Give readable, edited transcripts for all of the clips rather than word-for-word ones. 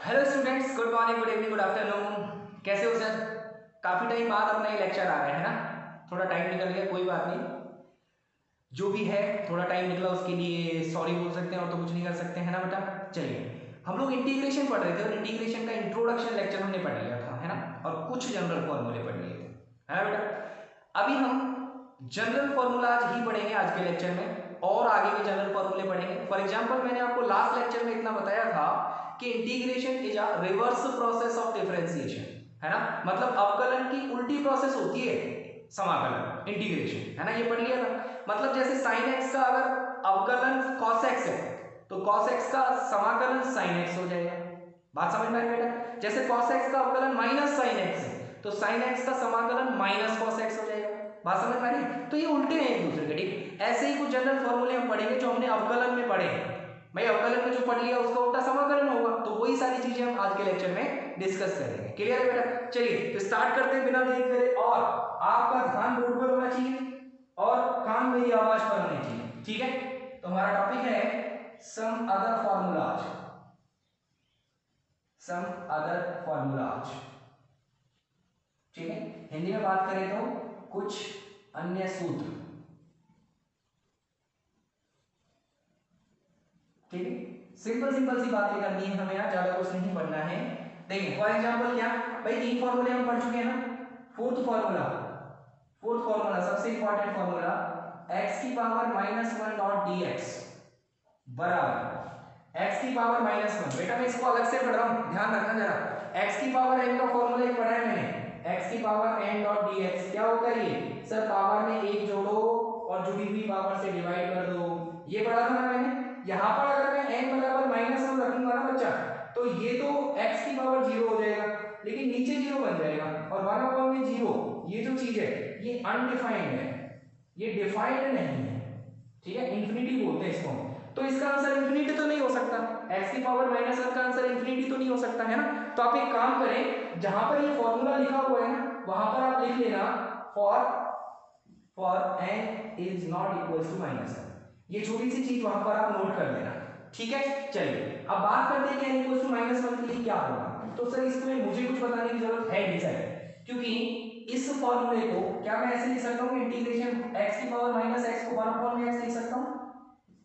Hello students, good morning, good evening, good afternoon. कैसे हो sir? काफ़ी टाइम बाद अपना ये लेक्चर आ रहा है ना, थोड़ा टाइम निकल गया, कोई बात नहीं। जो भी है थोड़ा टाइम निकला उसके लिए सॉरी बोल सकते हैं और तो कुछ नहीं कर सकते हैं ना बेटा। चलिए, हम लोग इंटीग्रेशन पढ़ रहे थे और इंटीग्रेशन का इंट्रोडक्शन लेक्चर हमने पढ़ लिया था, है ना, और कुछ जनरल फॉर्मूले पढ़ लिए थे, है ना बेटा। अभी हम जनरल फॉर्मूलाज ही पढ़ेंगे आज के लेक्चर में और आगे के जनरल फॉर्मूले पढ़ेंगे। फॉर एग्जांपल, मैंने आपको लास्ट लेक्चर में इतना बताया था कि integration is a reverse process of differentiation, है ना, मतलब अवकलन की उल्टी प्रोसेस होती है समाकलन, इंटीग्रेशन, है ना, ये पढ़ लिया था। मतलब जैसे sin x का अगर अवकलन cos x है तो cos x का समाकलन sin x हो जाएगा। बात समझ में आई बेटा? जैसे cos x का अवकलन माइनस sin x है तो sin x का समाकलन माइनस cos x हो जाएगा। बात समझ में आ रही? तो ये उल्टे हैं एक दूसरे के, ठीक। ऐसे ही कुछ जनरल फॉर्मूले हम पढ़ेंगे जो हमने अवकलन में पढ़े हैं। भाई अवकलन में जो पढ़ लिया उसका उल्टा समाकलन होगा, तो वही सारी चीजें हम आज के लेक्चर में डिस्कस करेंगे। क्लियर है बेटा? चलिए तो स्टार्ट करते हैं बिना देर करे, और आपका ध्यान बोर्ड पर होना चाहिए और कान मेरी आवाज पर होनी चाहिए, ठीक है। तो हमारा टॉपिक है some other formulas, some other formulas, ठीक है। हिंदी में बात करें तो कुछ अन्य सूत्र, ठीक है। सिंपल सिंपल सी बातें करनी है हमें, यहाँ ज्यादा कुछ नहीं पढ़ना है। देखिए फॉर एग्जांपल क्या, भाई तीन फॉर्मूले हम पढ़ चुके हैं ना। फोर्थ फॉर्मूला सबसे इंपॉर्टेंट फॉर्मूला, x की पावर -1 डॉट dx बराबर x की पावर -1। बेटा मैं इसको अलग से पढ़ रहा हूं, ध्यान रखना जरा। x की पावर n का फॉर्मूला एक पढ़ा है मैंने, x की पावर n डॉट dx क्या होता है ये? सर पावर में एक जोड़ो और जुड़ी हुई पावर से डिवाइड कर दो, ये पढ़ा था ना मैंने। यहाँ पर अगर मैं n बराबर -1 रखूंगा ना बच्चा, तो ये तो x की पावर 0 हो जाएगा, लेकिन नीचे 0 बन जाएगा, और 1/0 ये जो चीज है ये अनडिफाइंड है, ये डिफाइंड नहीं है, ठीक है, इंफिनिटी बोलते हैं इसको। तो इसका आंसर इंफिनिटी तो नहीं हो सकता, x की पावर -1 का आंसर इंफिनिटी तो नहीं हो सकता, है ना। तो आप एक काम करें, जहां पर ये फॉर्मूला लिखा हुआ है ना वहां पर आप लिख लेना for n is not equal to -1, ये छोटी सी चीज वहां पर आप नोट कर लेना, ठीक है। चलिए अब बात करते हैं कि n इक्वल टू -1 के लिए क्या होगा। तो सर इसमें मुझे कुछ बताने की जरूरत है नहीं सर, क्योंकि इस फॉर्मूले को क्या मैं ऐसे लिख सकता हूँ, इंटीग्रेशन x की पावर -x को 1/x लिख सकता हूँ।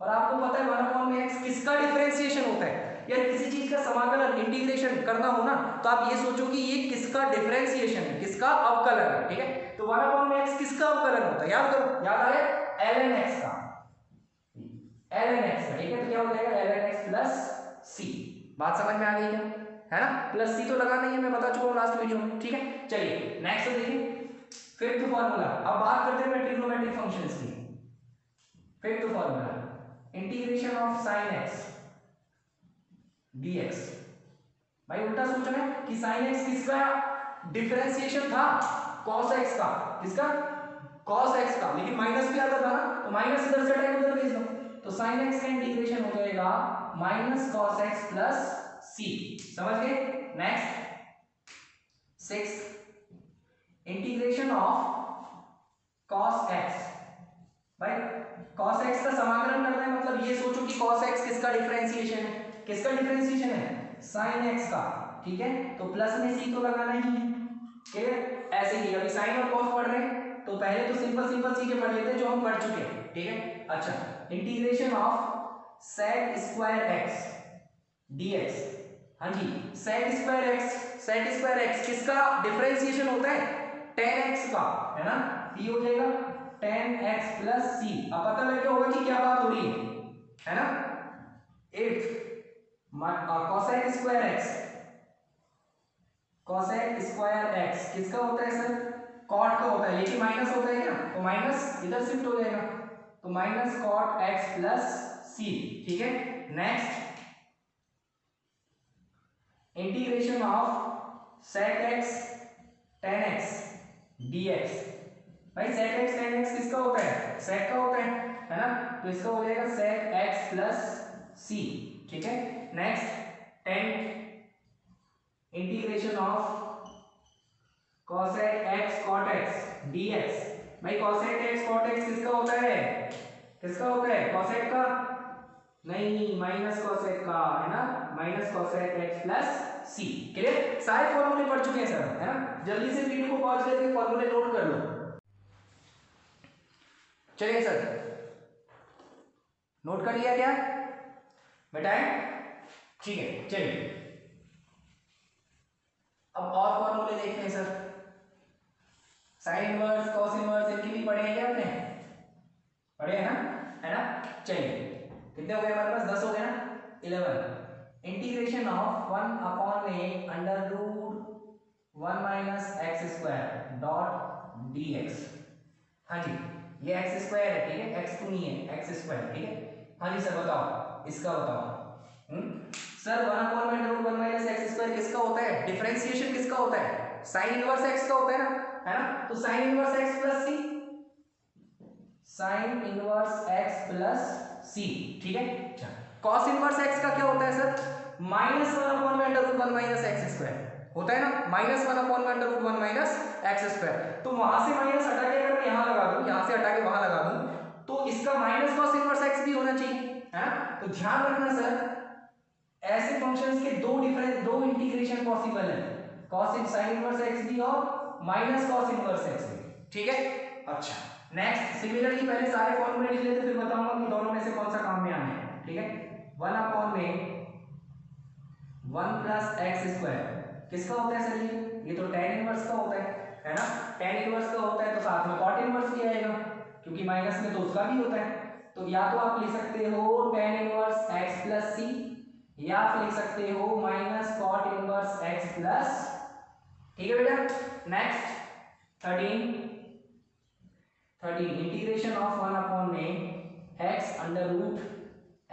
और आपको पता है 1/x किसका डिफरेंशिएशन होता है? यार किसी चीज का समाकलन इंटीग्रेशन करना हो ना तो आप ये सोचो कि ये किसका डिफरेंशिएशन है, किसका अवकलन है, ठीक है। तो 1/x किसका अवकलन होता है? याद करो, याद आया, ln x का, ln x का, ठीक है। तो क्या हो जाएगा ln x प्लस c। बात समझ में आ गई क्या, है ना? प्लस c तो लगाना ही है, मैं बता चुका हूँ लास्ट वीडियो में, ठीक है। चलिए नेक्स्ट देखिए, फिफ्थ फॉर्मूला। अब बात करते हैं ट्रिग्नोमेट्रिक फंक्शंस की। Fifth formula, integration of sin x dx। भाई उल्टा सोचना है कि sin x किसका डिफरेंशिएशन था? cos x का। किसका? cos x का, लेकिन माइनस भी आता था ना, तो माइनस इधर से हटाकर उधर भेज दो, तो sin x का इंटीग्रेशन हो जाएगा -cos x प्लस c। समझ गए? Next six, integration of cos x। भाई cos x का समाकलन करना है, मतलब ये सोचो कि cos x किसका डिफरेंशिएशन है? किसका डिफरेंशिएशन है? sin x का, ठीक है। तो प्लस में c तो लगाना ही है, ठीक है। ऐसे ही अभी sin और cos पढ़ रहे हैं तो पहले तो सिंपल सिंपल चीजें पढ़ लेते हैं जो हम पढ़ चुके हैं, ठीक है। अच्छा, integration of sec square x dx। हाँ जी, sec स्क्वायर x किसका डिफरेंशिएशन होता है? tan x का, है ना। ये हो जाएगा tan x प्लस c। अब पता लग गया होगा कि क्या बात हो रही है ना। इफ cosec स्क्वायर x किसका होता है सर? cot का होता है, लेकिन माइनस होता है क्या, तो माइनस इधर शिफ्ट हो जाएगा, तो minus cot x plus c, ठीक है। Next, integration of sec x tan x dx। भाई sec x tan x किसका होता है? sec का होता है ना, तो इसका हो जाएगा sec x प्लस c, ठीक है। Next, tenth, integration of cosec x cot x dx। भाई cosec x cot x किसका होता है? किसका होता है? cosec का, नहीं, माइनस कॉसेक का है ना, minus cosec x plus C. Clear? सारे फॉर्मूले पढ़ चुके हैं सर, है ना। जल्दी से वीडियो को पॉज करके फॉर्मूले नोट कर लो। चलिए सर, नोट कर लिया क्या बेटाएं? ठीक है, चलिए अब और फॉर्मूले देखते हैं sir. Sine inverse, cos inverse, इनकी भी पढ़े हैं क्या आपने? पढ़े हैं ना, है ना। चलिए कितने हो गए हमारे पास? 10 हो गए ना, 11। Integration of 1 upon a under root 1 minus x square dot D X. हाँ जी, ये एक्स स्क्वायर है, ठीक है, एक्स टू नहीं है, एक्स स्क्वायर, ठीक है। हाँ जी सर, बताओ इसका बताओ। सर 1 अपॉन में under root 1 minus x square किसका होता है? डिफरेंशिएशन किसका होता है? साइन इनवर्स एक्स का होता है ना, है ना। तो sine inverse x plus c, sine inverse x plus सी, ठीक है। कॉस इनवर्स एक्स का क्या होता है सर? माइनस 1 अपॉन में under root 1 minus x square होता है ना, माइनस 1 अपॉन में under root 1 minus x square. तो वहां से माइनस हटा के अगर मैं यहां लगा दूं, यहां से हटा के वहां लगा दूं, तो इसका माइनस कॉस इनवर्स एक्स भी होना चाहिए, है ना। तो ध्यान रखना सर, ऐसे फंक्शंस के दो इंटीग्रेशन पॉसिबल है, cos sin इनवर्स x भी और माइनस cos इनवर्स x भी, ठीक है। अच्छा, नेक्स्ट सिमिलरली पहले सारे फॉर्मूले लिख लेते, फिर बताऊंगा कि दोनों में से कौन सा काम में आना है, ठीक है। 1 अपॉन में 1 प्लस एक्स स्क्वायर किसका होता है सर? ये तो tan इनवर्स का होता है ना। tan इनवर्स का होता है तो साथ में cot इनवर्स भी आएगा, क्योंकि माइनस में तो उसका भी होता है। तो या तो आप लिख सकते हो tan इनवर्स x प्लस सी, या आप लिख सकते हो minus cot inverse x plus, ठीक है बेटा। नेक्स्ट 13 इंटीग्रेशन ऑफ 1 अपॉन में x under root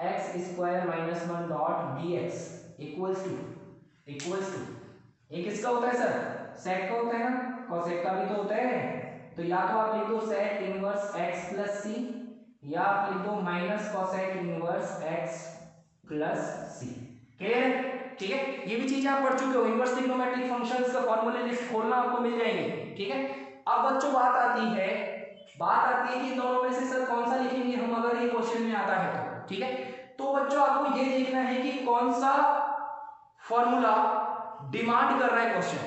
x square minus 1 dot D x equals to ये किसका होता है सर? सेक का होता है ना, कॉसेक का भी तो होता है। तो या तो आप लिख दो सेक इनवर्स एक्स प्लस सी, या आप लिख दो minus cosec inverse x plus C. Clear है? ठीक है, ये भी चीजें आप पढ़ चुके हो। इनवर्स ट्रिग्नोमेट्रिक फंक्शंस का फॉर्मूले लिस्ट खोलना आपको मिल जाएंगे, ठीक है। अब बच्चों बात आती है कि दोनों में से सर कौन सा लिखेंगे हम, अगर ये क्वेश्चन में आता है तो, ठीक है। तो बच्चों आपको ये देखना है कि कौन सा फॉर्मूला डिमांड कर रहा है क्वेश्चन।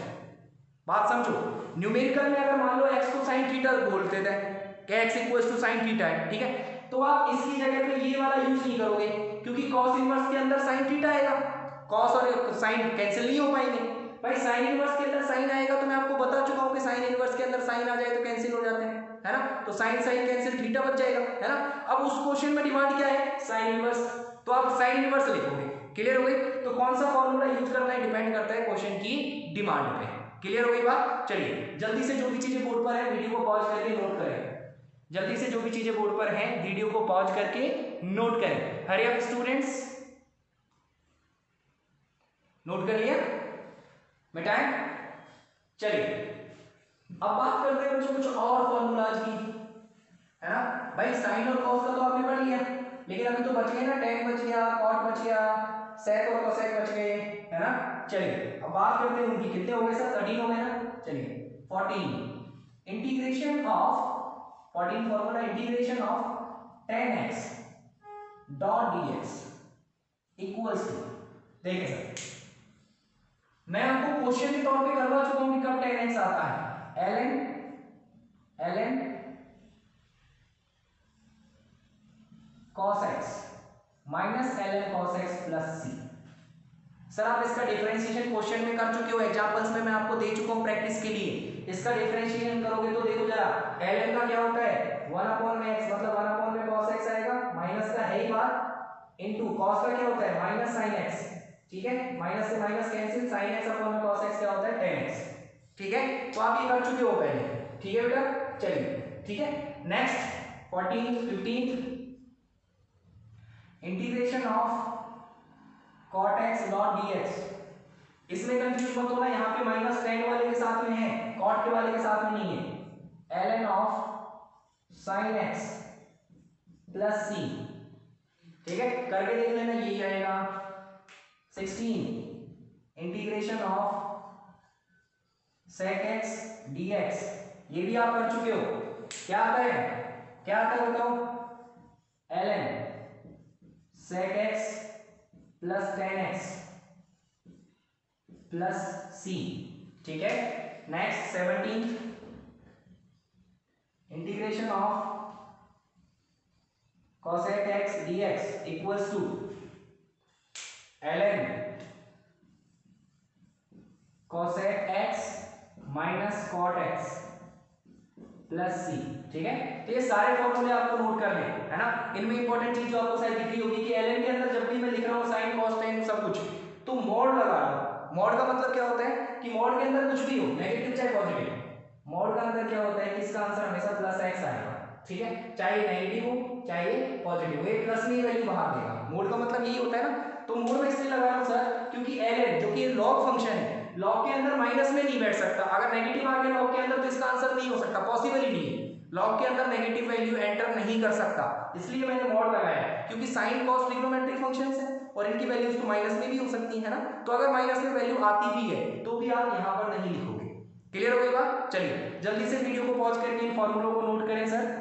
बात समझो, न्यूमेरिकल में अगर मान लो x को sin थीटा बोलते थे कि x equals to sin theta है, ठीक है, तो आप इसकी जगह पे ये वाला यूज नहीं करोगे, क्योंकि cos इनवर्स के अंदर sin थीटा आएगा, cos और sin कैंसिल नहीं हो पाएंगे भाई। sin इनवर्स के अंदर sin आएगा तो मैं आपको बता चुका हूं कि sin इनवर्स के अंदर sin आ जाए तो कैंसिल हो जाते हैं, है ना। तो sin कैंसिल थीटा बच जाएगा, है ना। अब उस क्वेश्चन में डिमांड क्या है? sin इनवर्स, तो आप sin इनवर्स लिखोगे। क्लियर हो गई? तो कौन सा फॉर्मूला यूज करना है डिपेंड करता है क्वेश्चन की डिमांड पे। क्लियर हो गई बात? चलिए जल्दी से जो भी चीजें बोर्ड पर है वीडियो को पॉज करके नोट करें। जल्दी से जो भी चीजें बोर्ड पर हैं वीडियो को पॉज करके नोट करें। हरी अप स्टूडेंट्स, नोट कर लिया मिटाएं? चलिए अब बात करते हैं बच्चों कुछ और फॉर्मूलाज की, है ना भाई। साइन और कॉस का तो आपने पढ़ लिया, लेकिन अभी तो बच गए ना, tan बच गया, cot बच गया, sec और cosec बच गए, है ना। चलिए अब बात करते हैं उनकी। कितने हो गए सर? 13 हो गए ना। चलिए 14 integration of 14 formula integration of tan x dot dx equals to, देखिए सर मैं आपको क्वेश्चन के तौर पे करवा चुका हूं कि कब tan x आता है। ln cos x minus ln cos x plus c। Sir आप इसका डिफरेंशिएशन क्वेश्चन में कर चुके हो, एग्जांपल्स में मैं आपको दे चुका हूं प्रैक्टिस के लिए। इसका डिफरेंशिएशन करोगे तो देखो जरा, ln का क्या होता है? 1 अपॉन में x, मतलब 1 अपॉन में cos x आएगा, माइनस का है ही बात, इनटू cos का क्या होता है? माइनस sin x, ठीक है, माइनस से minus cancel, sin x upon में cos x क्या होता है? tan x, ठीक है। तो आप ये कर चुके हो पहले, ठीक है बेटा। चलिए ठीक है, next 15 integration of cot x log dx। इसमें कंफ्यूज मत होना, यहाँ पे माइनस tan वाले के साथ में है, cot के वाले के साथ में नहीं है। ln of sin x plus c, ठीक है, करके देख लेना, यही आएगा। 16 integration of sec x dx, ये भी आप कर चुके हो। क्या आता है बताओ? ln sec x plus ten x plus सी। ठीक है, next 17 integration of cosec x dx equals to ln cosec x minus cot x plus सी। ठीक है, तो ये सारे फॉर्मूले आपको नोट कर लें, है ना। इनमें इंपॉर्टेंट चीज जो आपको शायद दिख रही होगी कि ln के अंदर जब भी मैं लिख रहा हूँ साइन कॉस टेन सब कुछ, तो मॉड लगा लो। मॉड का मतलब क्या होता है कि मॉड के अंदर कुछ भी हो, नेगेटिव चाहे पॉजिटिव, मॉड का अंदर क्या होता है कि इसका आंसर हमेशा प्लस एक्स आएगा। ठीक है, चाहे नेगेटिव हो चाहे पॉजिटिव हो, ये प्लस में वैल्यू बाहर देगा। मोड का मतलब यही होता है ना। तो मोड में इसलिए लगा रहा हूं सर क्योंकि ln जो कि लॉग फंक्शन है, लॉग के अंदर माइनस में नहीं बैठ सकता। अगर नेगेटिव आ गया लॉग के अंदर तो इसका आंसर नहीं हो सकता, पॉसिबल ही नहीं है। लॉग के अंदर नेगेटिव वैल्यू एंटर नहीं कर सकता, इसलिए मैंने मॉड लगाया है। क्योंकि साइन कॉस ट्रिग्नोमेट्रिक फंक्शंस है और इनकी वैल्यूज तो माइनस में भी हो सकती है ना। तो अगर माइनस में वैल्यू आती भी है तो भी आप यहां पर नहीं लिखोगे। क्लियर हो गई बात। चलिए जल्दी से वीडियो को पॉज करके इन फॉर्मूलों को नोट करें सर।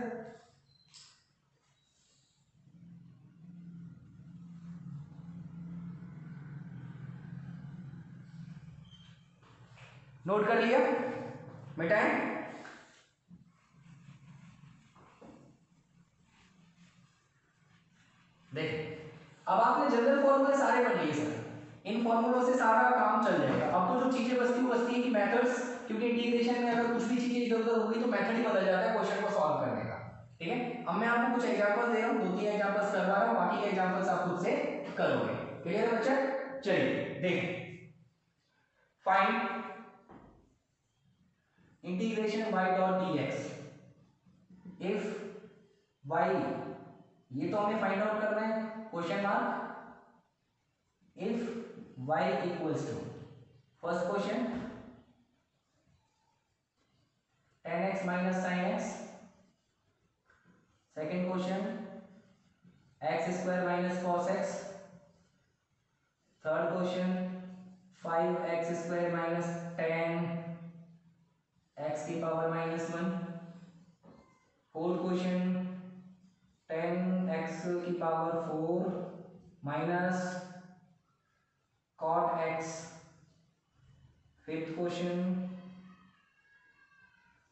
नोट कर लिया, मिटाएं। देखिए अब आपने जनरल फॉर्मूले सारे पढ़ लिए सर, इन फॉर्मूलों से सारा काम चल जाएगा। अब तो जो चीजें बचती है कि मेथड्स, क्योंकि इंटीग्रेशन में अगर कुछ भी चीजें इधर उधर होगी तो मेथड ही बदल जाता है क्वेश्चन को सॉल्व करने का। ठीक है, अब मैं आपको कुछ एग्जांपल दे रहा हूँ, 2-3 एग्जांपल्स करवा रहा हूँ, बाकी के एग्जांपल्स आप खुद से करोगे। क्लियर है बच्चा। चलिए देखिए, find integration y dot dx if y, ये तो हमें फाइंड आउट करना है, question mark, if y equals to, first question tan x minus sin x, second question x square minus cos x, third question 5x square minus tan x की power minus 1, fourth question tan x की power 4 minus cot x, fifth question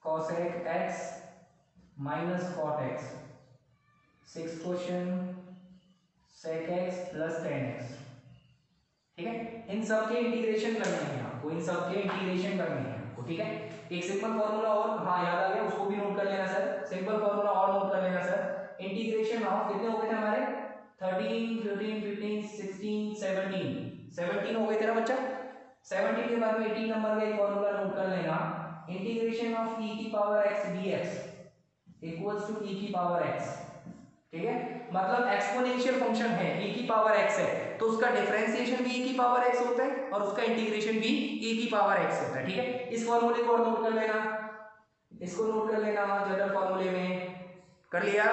cosec x minus cot x, sixth question sec x plus tan x। ठीक है, इन सब के integration करने हैं आपको, इन सब के इंटीग्रेशन करने हैं आपको। ठीक है, एक सिंपल फॉर्मूला और, हाँ याद आ गया, उसको भी नोट कर लेना सर। सिंपल फॉर्मूला और नोट कर लेना सर। इंटीग्रेशन ऑफ कितने हो गए थे हमारे, 13 14 15 16 17 हो गए थे ना बच्चा। 17 के बाद में 18 नंबर का एक फॉर्मूला नोट कर लेना, इंटीग्रेशन ऑफ e की power x dx equals to e की पावर x। ठीक है, मतलब एक्सपोनेंशियल फंक्शन है, e की पावर x है, तो उसका डिफरेंशिएशन भी e की पावर x होता है और उसका इंटीग्रेशन भी e की पावर x होता है। ठीक है, इस फॉर्मूले को नोट कर लेना, इसको नोट कर लेना जनरल फॉर्मूले में। कर लिया,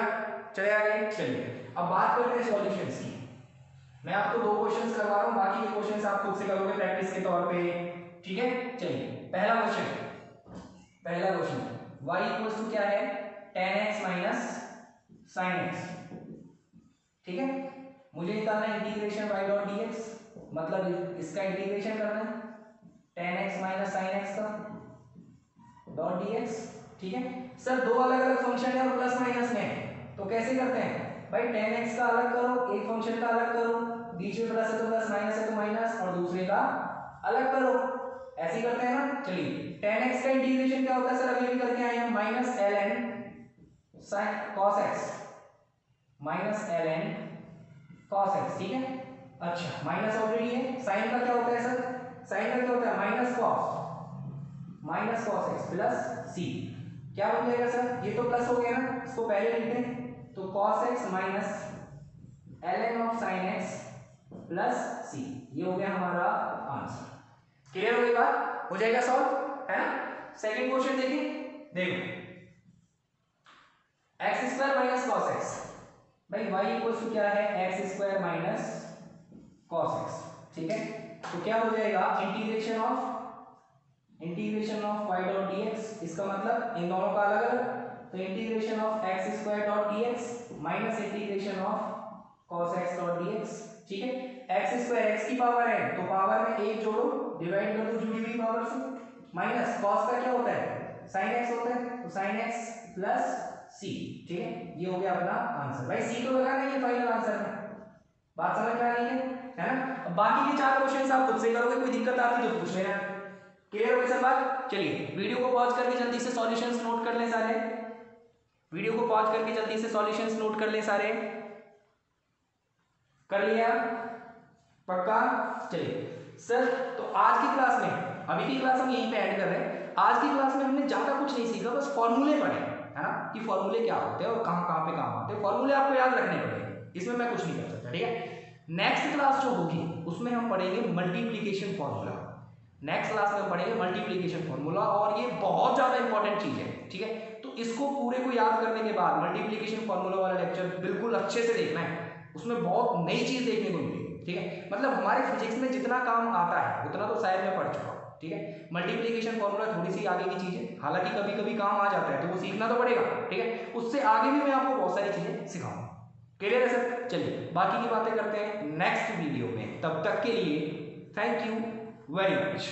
चले आगे। चलिए अब बात करते हैं सॉल्यूशंस की। मैं आपको 2 क्वेश्चंस करवा रहा हूं, बाकी के क्वेश्चंस आप खुद से करोगे प्रैक्टिस के तौर पे। ठीक है, चलिए पहला क्वेश्चन y इक्वल्स टू क्या है, tan x minus sin x। ठीक है, मुझे निकालना है इंटीग्रेशन y डॉट dx, मतलब इसका इंटीग्रेशन करना है tan x minus sin x का डॉट dx। ठीक है सर, दो अलग अलग फंक्शन है और प्लस माइनस में है, तो कैसे करते हैं भाई, tan x का अलग करो, एक फंक्शन का अलग करो, बीच में प्लस है तो प्लस, माइनस है तो माइनस, और दूसरे का अलग करो, ऐसे करते हैं ना। चलिए tan x का इंटीग्रेशन क्या होता है सर, अभी भी करके आए हैं, minus ln sin cos x minus ln cos x। ठीक है, अच्छा माइनस ऑलरेडी है। साइन का क्या होता है सर, साइन का क्या होता है, minus cos x plus c। क्या बन जाएगा सर, ये तो प्लस हो गया ना, इसको पहले लिखते हैं, तो cos x minus ln of sin x plus c, ये हो गया हमारा आंसर। क्लियर हो गई बात, हो जाएगा सॉल्व, है ना। सेकंड क्वेश्चन देखिए, देखो x square minus cos x, भाई y इक्वल्स टू क्या है, x square minus cos x। ठीक है, तो क्या हो जाएगा, integration of y dot dx, इसका मतलब इन दोनों का अलग अलग, तो integration of x square dot dx minus integration of cos x dot dx, ठीक है। एक्स स्क्वायर x की पावर है तो पावर में एक जोड़ो, डिवाइड कर दो जुड़ी हुई पावर से, माइनस cos का क्या होता है sin x होता है, तो sin x प्लस c, ठीक है। ये हो गया अपना आंसर। भाई c तो लगाना ही है फाइनल आंसर में, बात समझ में आ रही है ना। अब बाकी के 4 क्वेश्चंस आप खुद से करोगे, कोई दिक्कत आती तो पूछ लेना। क्लियर हो गई सर बात। चलिए वीडियो को पॉज करके जल्दी से सॉल्यूशंस नोट कर लें सारे, वीडियो को पॉज करके जल्दी से सॉल्यूशंस नोट कर लें सारे। कर लिया पक्का। चलिए सर, तो आज की क्लास में, अभी की क्लास हम यहीं पे ऐड कर रहे हैं। आज की क्लास में हमने ज्यादा कुछ नहीं सीखा, बस फॉर्मूले पढ़े, है ना, कि फॉर्मूले क्या होते हैं और कहाँ कहाँ पे काम आते हैं। फॉर्मूले आपको याद रखने पड़ेंगे, इसमें मैं कुछ नहीं कर सकता, ठीक है। नेक्स्ट क्लास जो होगी उसमें हम पढ़ेंगे मल्टीप्लीकेशन फॉर्मूला। नेक्स्ट क्लास में हम पढ़ेंगे मल्टीप्लीकेशन फॉर्मूला, और ये बहुत ज्यादा इंपॉर्टेंट चीज है, ठीक है। तो इसको पूरे को याद करने के बाद मल्टीप्लीकेशन फॉर्मूला वाला लेक्चर बिल्कुल अच्छे से देखना है, उसमें बहुत नई चीज देखने को मिलेगी, ठीक है। मतलब हमारे फिजिक्स में जितना काम आता है उतना तो शायद मैं पढ़ चुका हूँ, ठीक है। मल्टीप्लीकेशन फॉर्मूला थोड़ी सी आगे की चीज है, हालांकि कभी कभी काम आ जाता है तो वो सीखना तो पड़ेगा, ठीक है। उससे आगे भी मैं आपको बहुत सारी चीजें सिखाऊंगा। क्लियर है सर। चलिए बाकी की बातें करते हैं नेक्स्ट वीडियो में, तब तक के लिए थैंक यू वेरी मच।